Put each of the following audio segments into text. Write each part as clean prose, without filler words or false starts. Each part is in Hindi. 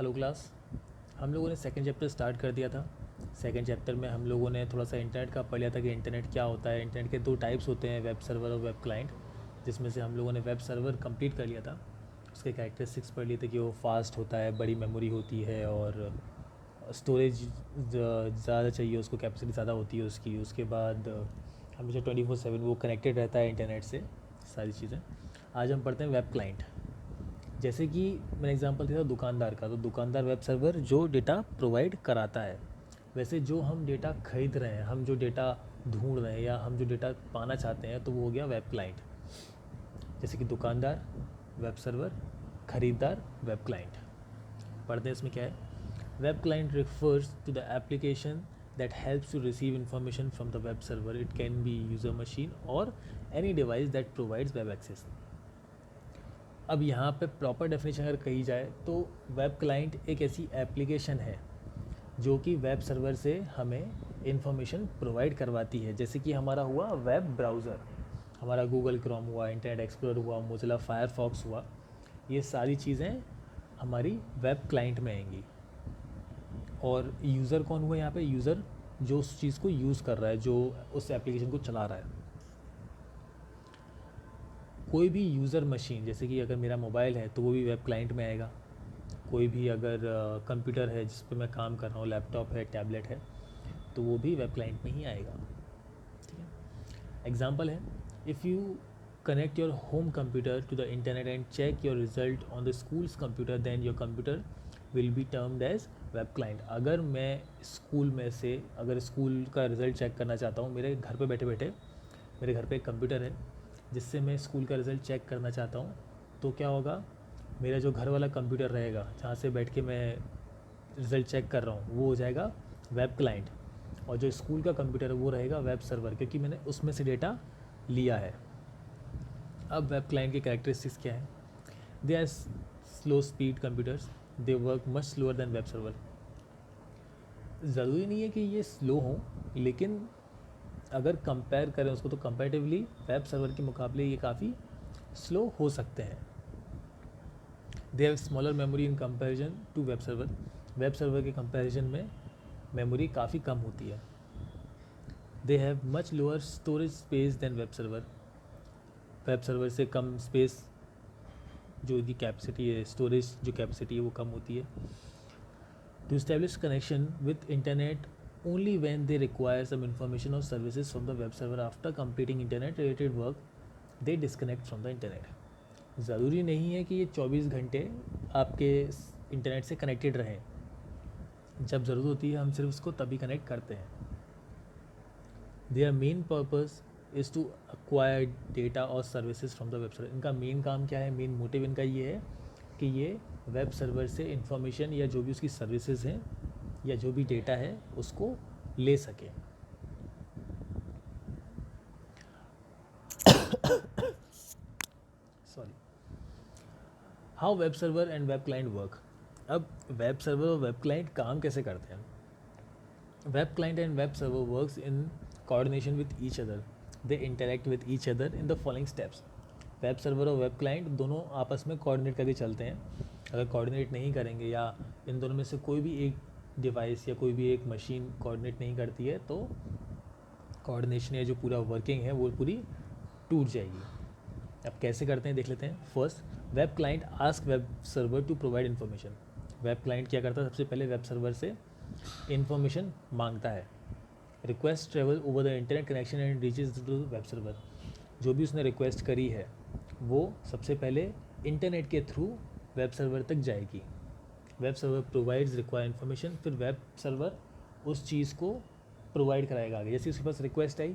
Hello class. हम लोगों ने सेकंड चैप्टर स्टार्ट कर दिया था। सेकंड चैप्टर में हम लोगों ने थोड़ा सा इंटरनेट का पढ़ लिया था कि इंटरनेट क्या होता है। इंटरनेट के दो टाइप्स होते हैं, वेब सर्वर और वेब क्लाइंट, जिसमें से हम लोगों ने वेब सर्वर कंप्लीट कर लिया था। उसके कैरेक्टरिस्टिक्स पढ़ लिए थे कि वो फास्ट होता है, बड़ी मेमोरी होती है और स्टोरेज ज़्यादा चाहिए उसको, कैपेसिटी ज़्यादा होती है उसकी। उसके बाद हमेशा 24/7 वो कनेक्टेड रहता है इंटरनेट से, सारी चीज़ें। आज हम पढ़ते हैं वेब क्लाइंट। जैसे कि मैंने एग्जांपल दिया था दुकानदार का, तो दुकानदार वेब सर्वर जो डेटा प्रोवाइड कराता है। वैसे जो हम डेटा खरीद रहे हैं, हम जो डेटा ढूंढ रहे हैं या हम जो डेटा पाना चाहते हैं, तो वो हो गया वेब क्लाइंट। जैसे कि दुकानदार वेब सर्वर, खरीदार वेब क्लाइंट। पढ़ते हैं इसमें क्या है। Web client refers to the application that helps to receive information from the web server. It can be user machine or any device that provides web access. अब यहाँ पे प्रॉपर डेफिनेशन अगर कही जाए तो वेब क्लाइंट एक ऐसी एप्लीकेशन है जो कि वेब सर्वर से हमें इंफॉर्मेशन प्रोवाइड करवाती है। जैसे कि हमारा हुआ वेब ब्राउज़र, हमारा गूगल क्रोम हुआ, इंटरनेट एक्सप्लोरर हुआ, मोजिला फायरफॉक्स हुआ, ये सारी चीज़ें हमारी वेब क्लाइंट में आएंगी। और यूज़र कौन हुआ यहाँ पे? यूज़र जो उस चीज़ को यूज़ कर रहा है, जो उस एप्लीकेशन को चला रहा है। कोई भी यूज़र मशीन, जैसे कि अगर मेरा मोबाइल है तो वो भी वेब क्लाइंट में आएगा। कोई भी अगर कंप्यूटर है जिस पे मैं काम कर रहा हूँ, लैपटॉप है, टैबलेट है, तो वो भी वेब क्लाइंट में ही आएगा। ठीक है। एग्जांपल है, if you connect your home computer to the internet and check your result on the school's computer, then your computer will be termed as web client. अगर मैं स्कूल में से अगर स्कूल का रिज़ल्ट चेक करना चाहता हूँ, मेरे घर पे बैठे बैठे मेरे घर पे एक कंप्यूटर है जिससे मैं स्कूल का रिज़ल्ट चेक करना चाहता हूँ, तो क्या होगा? मेरा जो घर वाला कंप्यूटर रहेगा जहाँ से बैठ के मैं रिज़ल्ट चेक कर रहा हूँ, वो हो जाएगा वेब क्लाइंट। और जो स्कूल का कंप्यूटर है वो रहेगा वेब सर्वर, क्योंकि मैंने उसमें से डेटा लिया है। अब वेब क्लाइंट की कैरेक्टरिस्टिक्स क्या है? They are slow speed computers, they work much slower than web server. ज़रूरी नहीं है कि ये स्लो हों, लेकिन अगर कंपेयर करें उसको तो कंपेरेटिवली वेब सर्वर के मुकाबले ये काफ़ी स्लो हो सकते हैं। They have smaller memory in comparison to web server. Web server के कंपैरिजन में मेमोरी काफ़ी कम होती है। They have much lower storage space than web server. Web server से कम स्पेस, जो इनकी कैपेसिटी है, स्टोरेज जो कैपेसिटी है वो कम होती है। To establish connection with internet only when they require some information or services from the web server. After completing internet related work, they disconnect from the internet. ज़रूरी नहीं है कि ये 24 घंटे आपके इंटरनेट से कनेक्टेड रहें। जब ज़रूरत होती है हम सिर्फ उसको तभी कनेक्ट करते हैं। Their main purpose is to acquire data और services from the web server. इनका मेन काम क्या है? मेन मोटिव इनका ये है कि ये वेब सर्वर से इंफॉर्मेशन या जो भी उसकी सर्विसेज हैं या जो भी डेटा है उसको ले सकें। Sorry. How web server and web client work. अब वेब सर्वर और वेब क्लाइंट काम कैसे करते हैं? Web client and web server works in coordination with each other. They interact with each other in the following steps. Web server और वेब क्लाइंट दोनों आपस में कोऑर्डिनेट करके चलते हैं। अगर कोऑर्डिनेट नहीं करेंगे या इन दोनों में से कोई भी एक डिवाइस या कोई भी एक मशीन कोऑर्डिनेट नहीं करती है, तो कोऑर्डिनेशन या जो पूरा वर्किंग है वो पूरी टूट जाएगी। अब कैसे करते हैं देख लेते हैं। First, web client ask web server to provide information. Web client क्या करता है? सबसे पहले वेब सर्वर से इन्फॉर्मेशन मांगता है। Request travel over the internet connection and reaches to web server. जो भी उसने रिक्वेस्ट करी है वो सबसे पहले इंटरनेट के थ्रू वेब सर्वर तक जाएगी। Web server provides require information, फिर वेब सर्वर उस चीज़ को प्रोवाइड कराएगा आगे। जैसे उसके पास रिक्वेस्ट आई,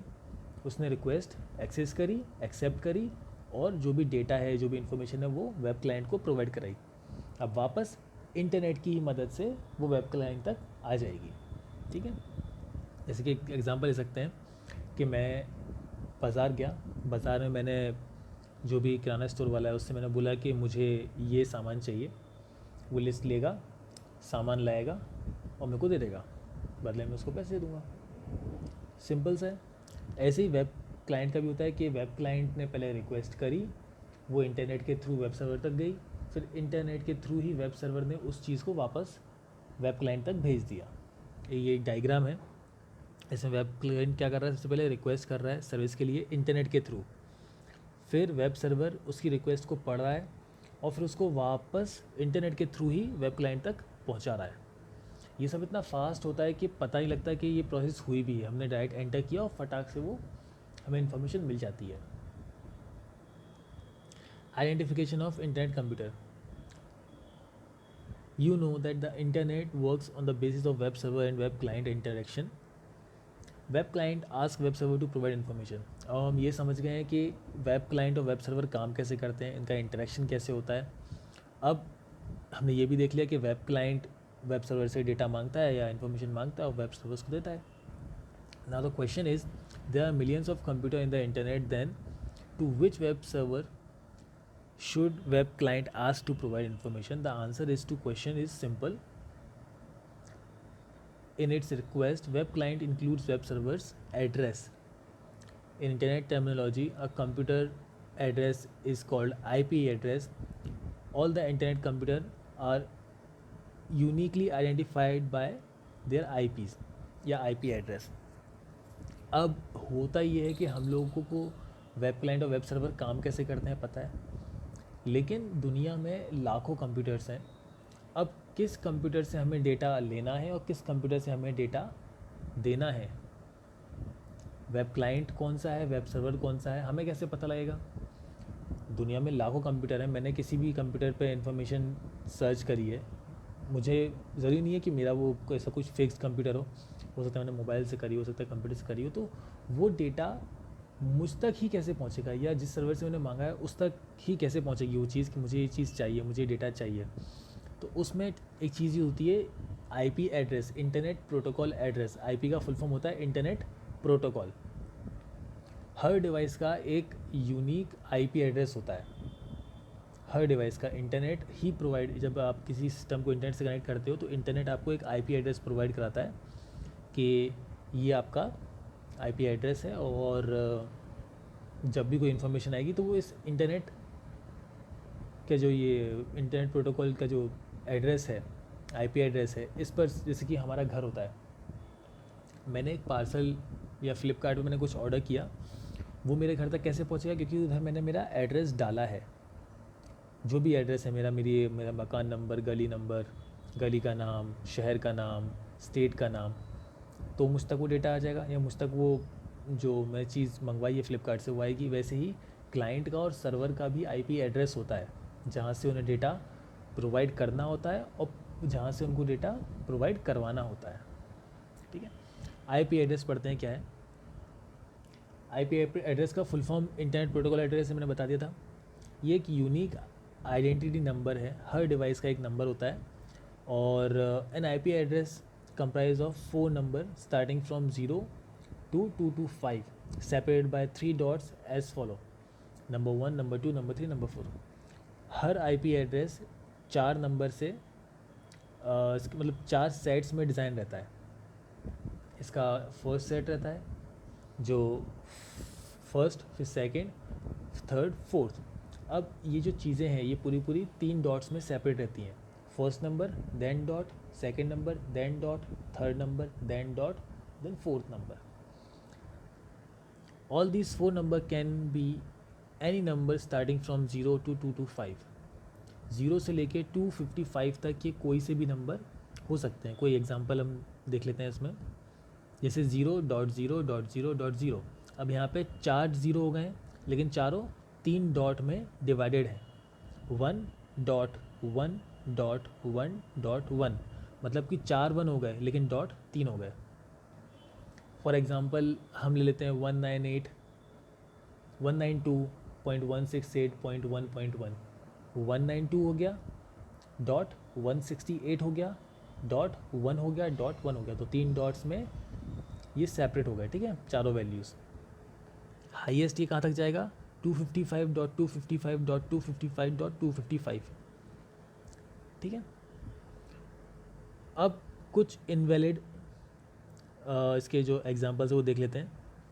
उसने रिक्वेस्ट एक्सेस करी, एक्सेप्ट करी, और जो भी डेटा है, जो भी इन्फॉर्मेशन है, वो वेब क्लाइंट को प्रोवाइड कराई। अब वापस इंटरनेट की ही मदद से वो वेब क्लाइंट तक आ जाएगी। ठीक है। जैसे कि एक एग्जांपल ले सकते हैं कि मैं बाज़ार गया, बाज़ार में मैंने जो भी किराना स्टोर वाला है उससे मैंने बोला कि मुझे ये सामान चाहिए। वो लिस्ट लेगा, सामान लाएगा और मेरे को दे देगा, बदले में उसको पैसे दे दूँगा। सिंपल सा है। ऐसे ही वेब क्लाइंट का भी होता है कि वेब क्लाइंट ने पहले रिक्वेस्ट करी, वो इंटरनेट के थ्रू वेब सर्वर तक गई, फिर इंटरनेट के थ्रू ही वेब सर्वर ने उस चीज़ को वापस वेब क्लाइंट तक भेज दिया। ये एक डायग्राम है, इसमें वेब क्लाइंट क्या कर रहा है, सबसे पहले रिक्वेस्ट कर रहा है सर्विस के लिए इंटरनेट के थ्रू, फिर वेब सर्वर उसकी रिक्वेस्ट को पढ़ रहा है और फिर उसको वापस इंटरनेट के थ्रू ही वेब क्लाइंट तक पहुंचा रहा है। ये सब इतना फास्ट होता है कि पता ही लगता है कि ये प्रोसेस हुई भी है, हमने डायरेक्ट एंटर किया और फटाक से वो हमें इन्फॉर्मेशन मिल जाती है। Identification of internet computer. You know that the internet works on the basis of web server and web client interaction. Web client ask web server to provide information. अब हम ये समझ गए हैं कि वेब क्लाइंट और वेब सर्वर काम कैसे करते हैं, इनका इंटरेक्शन कैसे होता है। अब हमने ये भी देख लिया कि वेब क्लाइंट वेब सर्वर से डेटा मांगता है या इन्फॉर्मेशन मांगता है और वेब सर्वर उसको देता है। Now the question is, there are millions of computer in the internet, then to which web server should web client ask to provide information? The answer is to question is simple. In its request, web client includes web server's address. In internet terminology, a computer address is called IP address. All the internet computer are uniquely identified by their IPs या IP address. अब होता ये है कि हम लोगों को वेब क्लाइंट और वेब सर्वर काम कैसे करते हैं पता है, लेकिन दुनिया में लाखों कंप्यूटर्स हैं। अब किस कंप्यूटर से हमें डेटा लेना है और किस कंप्यूटर से हमें डेटा देना है, वेब क्लाइंट कौन सा है, वेब सर्वर कौन सा है, हमें कैसे पता लगेगा? दुनिया में लाखों कंप्यूटर हैं, मैंने किसी भी कंप्यूटर पे इंफॉर्मेशन सर्च करी है, मुझे ज़रूरी नहीं है कि मेरा वो ऐसा कुछ फिक्स कंप्यूटर हो सकता है मैंने मोबाइल से करी हो सकता है कंप्यूटर से करी हो, तो वो डेटा मुझ तक ही कैसे पहुंचेगा या जिस सर्वर से मैंने मांगा है उस तक ही कैसे पहुंचेगी वो चीज़ कि मुझे ये चीज़ चाहिए, मुझे डेटा चाहिए। तो उसमें एक चीज़ ही होती है IP address, internet protocol address. IP का फुल फॉर्म होता है इंटरनेट प्रोटोकॉल। हर डिवाइस का एक यूनिक आईपी एड्रेस होता है, हर डिवाइस का इंटरनेट ही प्रोवाइड, जब आप किसी सिस्टम को इंटरनेट से कनेक्ट करते हो तो इंटरनेट आपको एक आईपी एड्रेस प्रोवाइड कराता है कि ये आपका आईपी एड्रेस है, और जब भी कोई इन्फॉर्मेशन आएगी तो वो इस इंटरनेट के जो ये इंटरनेट प्रोटोकॉल का जो एड्रेस है, आईपी एड्रेस है, इस पर, जैसे कि हमारा घर होता है, मैंने एक पार्सल या फ्लिपकार्ट पे मैंने कुछ ऑर्डर किया, वो मेरे घर तक कैसे पहुंचेगा? क्योंकि उधर मैंने मेरा एड्रेस डाला है, जो भी एड्रेस है मेरा मकान नंबर, गली नंबर, गली का नाम, शहर का नाम, स्टेट का नाम, तो मुझ तक वो डेटा आ जाएगा या मुझ तक वो जो मैं चीज़ मंगवाई है फ्लिपकार्ट से वो आएगी। वैसे ही क्लाइंट का और सर्वर का भी आईपी एड्रेस होता है, जहाँ से उन्हें डेटा प्रोवाइड करना होता है और जहाँ से उनको डेटा प्रोवाइड करवाना होता है। ठीक है, आईपी एड्रेस पढ़ते हैं क्या है। आईपी एड्रेस का full form internet protocol address मैंने बता दिया था। ये एक यूनिक आइडेंटिटी नंबर है, हर डिवाइस का एक नंबर होता है, और N IP address comprised of 4 numbers starting from 0 to 225, separated by 3 dots as follow: number 1, number 2, number 3, number 4। Her IP address 4 number से मतलब 4 सेट्स में डिज़ाइन रहता है। इसका फर्स्ट सेट रहता है जो फर्स्ट, फिर सेकंड, थर्ड, फोर्थ। अब ये जो चीज़ें हैं ये पूरी 3 डॉट्स में सेपरेट रहती हैं। First number, then dot, second number, then dot, third number, then dot, then fourth number. All these 4 number can be any number starting from 0 to 225। 0 से लेके 255 तक ये कोई से भी नंबर हो सकते हैं। कोई एग्जांपल हम देख लेते हैं इसमें, जैसे 0.0.0.0। अब यहाँ पे 4 0 हो गए हैं, लेकिन चारों 3 डॉट में डिवाइडेड है। 1.1.1.1, मतलब कि 4 1 हो गए लेकिन डॉट 3 हो गए। फॉर एग्ज़ाम्पल हम ले लेते हैं 192.168.1.1, 192 हो गया, डॉट 168 हो गया, डॉट 1 हो गया, डॉट 1 हो गया, तो 3 डॉट्स में ये सेपरेट हो गए। ठीक है, चारों वैल्यूज़। हाईएस्ट ये कहाँ तक जाएगा? 255.255.255.255। ठीक है, अब कुछ इनवैलिड इसके जो एग्जांपल्स है वो देख लेते हैं।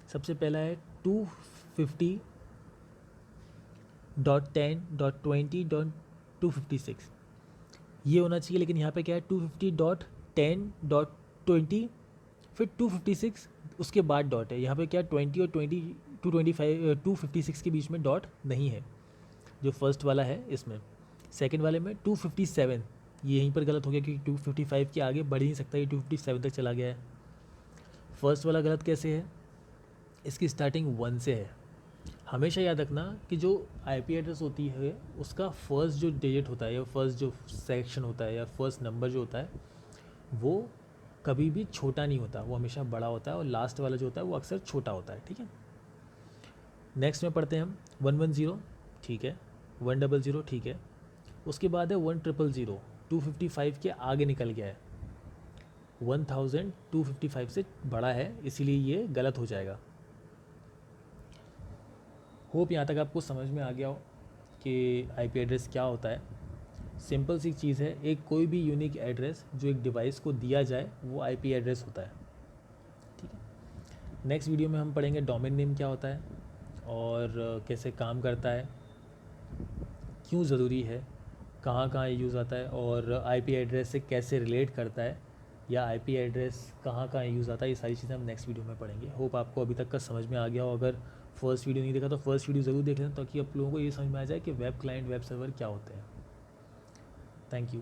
सबसे पहला है 250.10.20.255 256 ये होना चाहिए, लेकिन यहाँ पे क्या है 250.10.20 फिर 256 उसके बाद डॉट है। यहाँ पे क्या 20 और 225 256 के बीच में डॉट नहीं है जो फर्स्ट वाला है इसमें। सेकंड वाले में 257 ये यहीं पर गलत हो गया क्योंकि 255 के आगे बढ़ ही नहीं सकता, ये 257 तक चला गया है। फर्स्ट वाला गलत कैसे है, इसकी स्टार्टिंग 1 से है। हमेशा याद रखना कि जो आईपी एड्रेस होती है उसका फर्स्ट जो डिजिट होता है या फर्स्ट जो सेक्शन होता है या फर्स्ट नंबर जो होता है वो कभी भी छोटा नहीं होता, वो हमेशा बड़ा होता है, और लास्ट वाला जो होता है वो अक्सर छोटा होता है। ठीक है, नेक्स्ट में पढ़ते हैं हम 110 ठीक है, 100 ठीक है, उसके बाद है 1000 255 के आगे निकल गया है, 1000 255 से बड़ा है इसीलिए ये गलत हो जाएगा। होप यहाँ तक आपको समझ में आ गया हो कि आईपी एड्रेस क्या होता है। सिंपल सी चीज़ है, एक कोई भी यूनिक एड्रेस जो एक डिवाइस को दिया जाए वो आईपी एड्रेस होता है। ठीक है, नेक्स्ट वीडियो में हम पढ़ेंगे डोमेन नेम क्या होता है और कैसे काम करता है, क्यों ज़रूरी है, कहाँ कहाँ यूज़ आता है, और आईपी एड्रेस से कैसे रिलेट करता है या आईपी एड्रेस कहाँ कहाँ यूज़ आता है। ये सारी चीज़ें हम नेक्स्ट वीडियो में पढ़ेंगे। होप आपको अभी तक का समझ में आ गया हो। अगर फर्स्ट वीडियो नहीं देखा तो फर्स्ट वीडियो ज़रूर देख लेना ताकि आप लोगों को ये समझ में आ जाए कि वेब क्लाइंट वेब सर्वर क्या होते हैं। Thank you.